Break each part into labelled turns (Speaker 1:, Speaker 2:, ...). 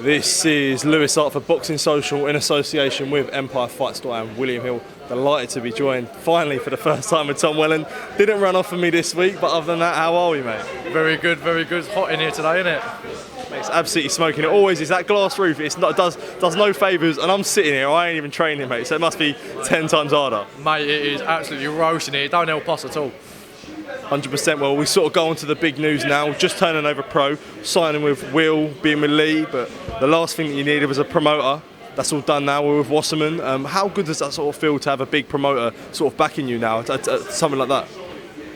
Speaker 1: This is Lewis Hart for Boxing Social in association with Empire Fight Store and William Hill. Delighted to be joined finally for the first time with Tom Welland. Didn't run off for me this week, but other than that, how are we, mate?
Speaker 2: Very good, very good. It's hot in here today, isn't it?
Speaker 1: It's absolutely smoking. It always is. That glass roof, it does no favours, and I'm sitting here, I ain't even training, mate, so it must be 10 times harder.
Speaker 2: Mate, it is absolutely roasting here. It don't help us at all.
Speaker 1: 100%. Well, we sort of go on to the big news now. Just turning over pro, signing with Will, being with Lee, but the last thing that you needed was a promoter. That's all done now. We're with Wasserman. How good does that sort of feel to have a big promoter sort of backing you now, something like that?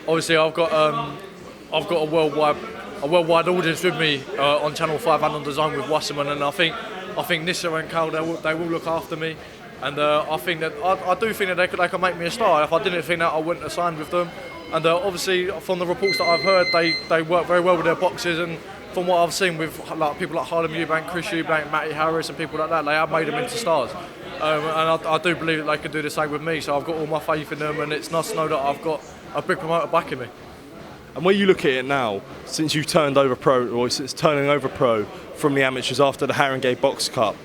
Speaker 2: Obviously, I've got a worldwide audience with me on Channel 5 and on DAZN with Wasserman, and I think Nissa and Kalle, they will look after me. And I think that I do think that they could make me a star. If I didn't think that, I wouldn't have signed with them. And obviously, from the reports that I've heard, they work very well with their boxers. And from what I've seen with people like Harlem Eubank, Chris Eubank, Matty Harris, and people like that, they have made them into stars. And I do believe that they can do the same with me. So I've got all my faith in them, and it's nice to know that I've got a big promoter backing me.
Speaker 1: And when you look at it now, since you've turned over pro, or since turning over pro from the amateurs after the Haringey Box Cup,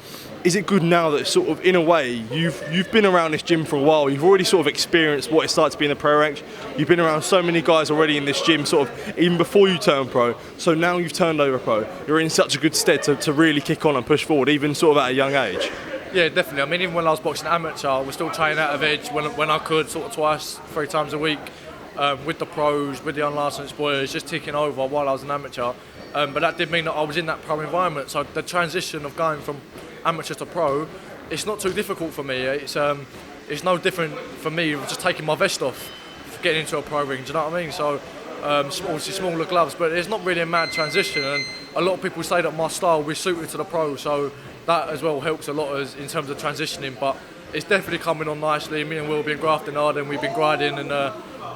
Speaker 1: is it good now that sort of, in a way, you've been around this gym for a while, you've already sort of experienced what it's like to be in the pro ranks, you've been around so many guys already in this gym sort of even before you turned pro, so now you've turned over pro, you're in such a good stead to really kick on and push forward, even sort of at a young age?
Speaker 2: Yeah, definitely. I mean, even when I was boxing amateur, I was still training out of edge when I could, sort of twice, 3 times a week, with the pros, with the unlicensed boys, just ticking over while I was an amateur. But that did mean that I was in that pro environment, so the transition of going from amateur to pro, it's not too difficult for me. It's no different for me just taking my vest off, getting into a pro ring. Do you know what I mean? So obviously smaller gloves, but it's not really a mad transition. And a lot of people say that my style was suited to the pro, so that as well helps a lot in terms of transitioning. But it's definitely coming on nicely. Me and Will have been grafting hard, and we've been grinding, and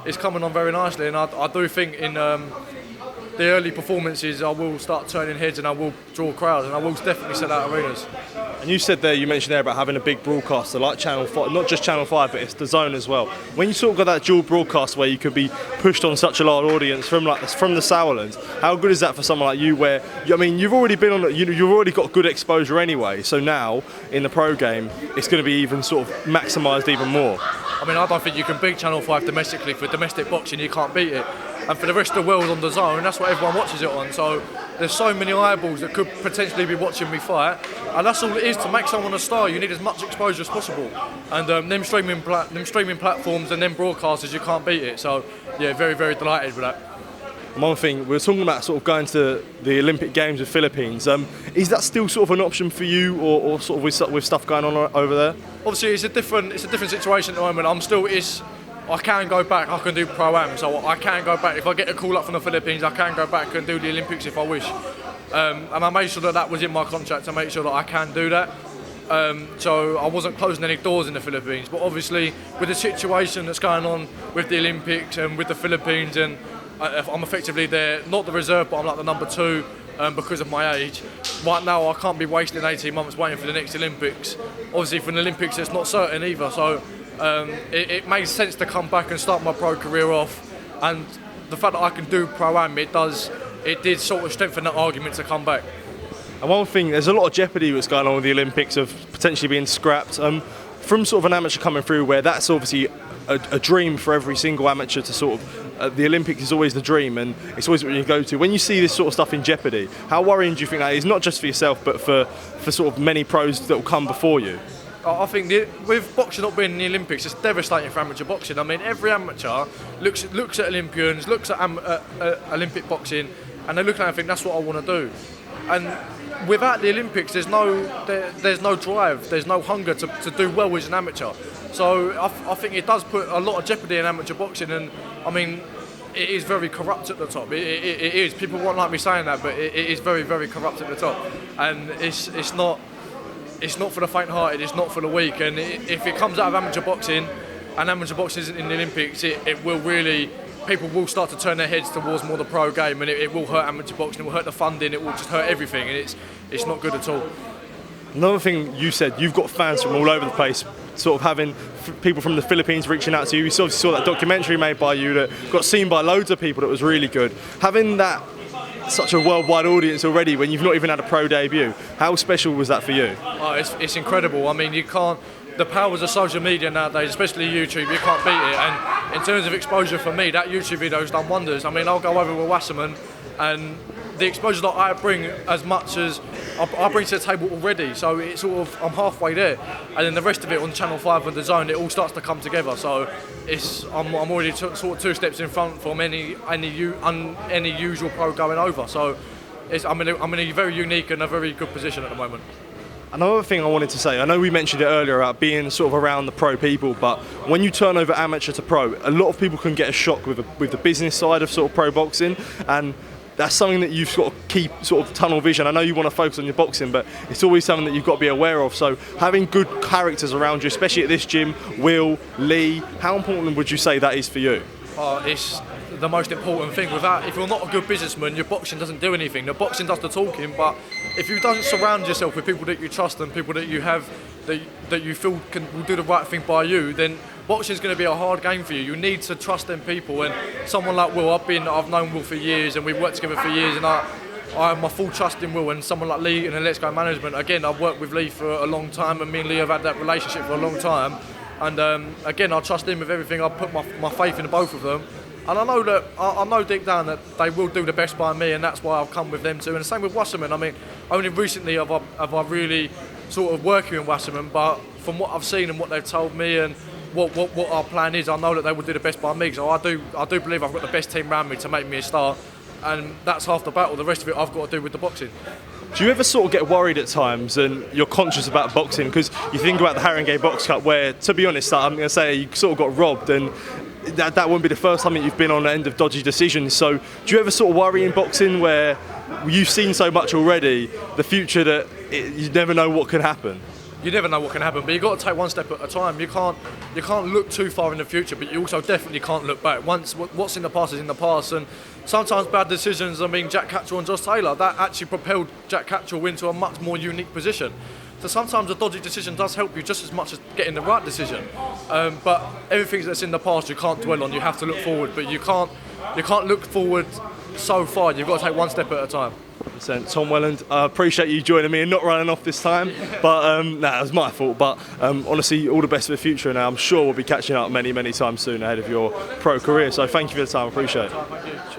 Speaker 2: it's coming on very nicely. And I do think in the early performances, I will start turning heads and I will draw crowds and I will definitely sell out arenas.
Speaker 1: And you said there, you mentioned there about having a big broadcaster like Channel 5, not just Channel 5, but it's DAZN as well. When you sort of got that dual broadcast where you could be pushed on such a large audience from the Sauerland, how good is that for someone like you? Where I mean, you've already been on, you've already got good exposure anyway. So now in the pro game, it's going to be even sort of maximised even more.
Speaker 2: I mean, I don't think you can beat Channel 5 domestically. For domestic boxing, you can't beat it. And for the rest of the world on DAZN, that's what everyone watches it on. So there's so many eyeballs that could potentially be watching me fight. And that's all it is. To make someone a star, you need as much exposure as possible. And them streaming platforms and them broadcasters, you can't beat it. So yeah, very, very delighted with that.
Speaker 1: One thing, we were talking about sort of going to the Olympic Games of Philippines. Is that still sort of an option for you, or sort of with stuff going on over there?
Speaker 2: Obviously, it's a different situation at the moment. I can go back. I can do pro-am, so I can go back. If I get a call up from the Philippines, I can go back and do the Olympics if I wish. And I made sure that was in my contract to make sure that I can do that. So I wasn't closing any doors in the Philippines. But obviously, with the situation that's going on with the Olympics and with the Philippines, and I'm effectively there, not the reserve, but I'm like the number 2 because of my age. Right now, I can't be wasting 18 months waiting for the next Olympics. Obviously, for the Olympics, it's not certain either. So it makes sense to come back and start my pro career off. And the fact that I can do pro-am, it did sort of strengthen that argument to come back.
Speaker 1: And one thing, there's a lot of jeopardy that's going on with the Olympics of potentially being scrapped. From sort of an amateur coming through, where that's obviously a dream for every single amateur to sort of, the Olympics is always the dream and it's always what you go to. When you see this sort of stuff in jeopardy, how worrying do you think that is, not just for yourself, but for sort of many pros that will come before you?
Speaker 2: I think with boxing not being in the Olympics, it's devastating for amateur boxing. I mean, every amateur looks at Olympians, looks at Olympic boxing, and they look at it and think, that's what I want to do. And without the Olympics, there's no drive, there's no hunger to do well as an amateur. So I think it does put a lot of jeopardy in amateur boxing, and I mean, it is very corrupt at the top. It is. People won't like me saying that, but it is very, very corrupt at the top, and it's not for the faint-hearted. It's not for the weak. And if it comes out of amateur boxing, and amateur boxing isn't in the Olympics, it will really. People will start to turn their heads towards more the pro game, and it will hurt amateur boxing. It will hurt the funding. It will just hurt everything, and it's not good at all.
Speaker 1: Another thing you said, you've got fans from all over the place, sort of having people from the Philippines reaching out to you. We sort of saw that documentary made by you that got seen by loads of people that was really good. Having that such a worldwide audience already when you've not even had a pro debut, how special was that for you?
Speaker 2: Oh, it's incredible. I mean, you can't. The powers of social media nowadays, especially YouTube, you can't beat it. And in terms of exposure for me, that YouTube video's done wonders. I mean, I'll go over with Wasserman, and the exposure that I bring as much as I bring to the table already. So it's sort of, I'm halfway there, and then the rest of it on Channel 5 and DAZN, it all starts to come together. So I'm already sort of 2 steps in front from any usual pro going over. So I'm in a very unique and a very good position at the moment.
Speaker 1: Another thing I wanted to say, I know we mentioned it earlier about being sort of around the pro people, but when you turn over amateur to pro, a lot of people can get a shock with the business side of sort of pro boxing, and that's something that you've got to keep sort of tunnel vision. I know you want to focus on your boxing, but it's always something that you've got to be aware of. So having good characters around you, especially at this gym, Will, Lee, how important would you say that is for you?
Speaker 2: It's the most important thing. If you're not a good businessman, your boxing doesn't do anything. The boxing does the talking, but if you don't surround yourself with people that you trust and people that you have that you feel will do the right thing by you, then boxing's going to be a hard game for you. You need to trust them people, and someone like Will, I've known Will for years, and we've worked together for years, and I have my full trust in Will. And someone like Lee in the Let's Go management, again, I've worked with Lee for a long time, and me and Lee have had that relationship for a long time. And again, I trust him with everything. I put my faith in both of them. And I know that I know deep down that they will do the best by me, and that's why I've come with them too. And the same with Wasserman. I mean, only recently have I really sort of working with Wasserman, but from what I've seen and what they've told me and what our plan is, I know that they will do the best by me. So I do believe I've got the best team around me to make me a star, and that's half the battle. The rest of it I've got to do with the boxing.
Speaker 1: Do you ever sort of get worried at times and you're conscious about boxing? Because you think about the Haringey Box Cup where, to be honest, I'm going to say you sort of got robbed, and that won't be the first time that you've been on the end of dodgy decisions. So do you ever sort of worry in boxing where you've seen so much already, the future that you never know what can happen?
Speaker 2: You never know what can happen, but you've got to take one step at a time. You can't look too far in the future, but you also definitely can't look back. Once what's in the past is in the past, and sometimes bad decisions. I mean, Jack Catchell and Josh Taylor, that actually propelled Jack Catchell into a much more unique position. So sometimes a dodgy decision does help you just as much as getting the right decision. But everything that's in the past you can't dwell on. You have to look forward, but you can't look forward so far. You've got to take one step at a time.
Speaker 1: Tom Welland, I appreciate you joining me and not running off this time, but it was my fault. But honestly, all the best for the future, and I'm sure we'll be catching up many times soon ahead of your pro career. So thank you for the time, I appreciate it.